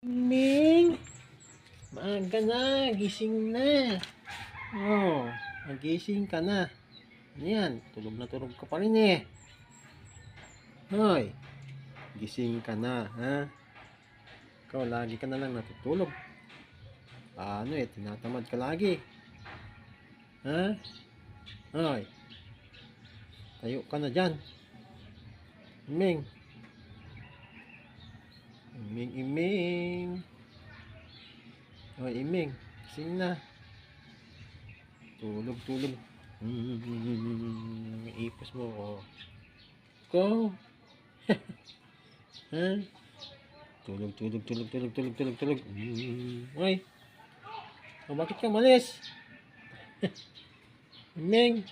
Ming, maaga na, gising na. Oh, magising ka na. Yan, tulog ka pa rin eh. Hoy, gising ka na, ha? Ikaw, lagi ka na lang natutulog. Ano eh, tinatamad ka lagi. Ha? Hoy, tayo ka na dyan. Ming. Iming. Hoy, Iming. Gising na. Tulog. Ipos mo, oh. Go. Ha? Tulog. Hoy. Oh, bakit ka malis? Iming.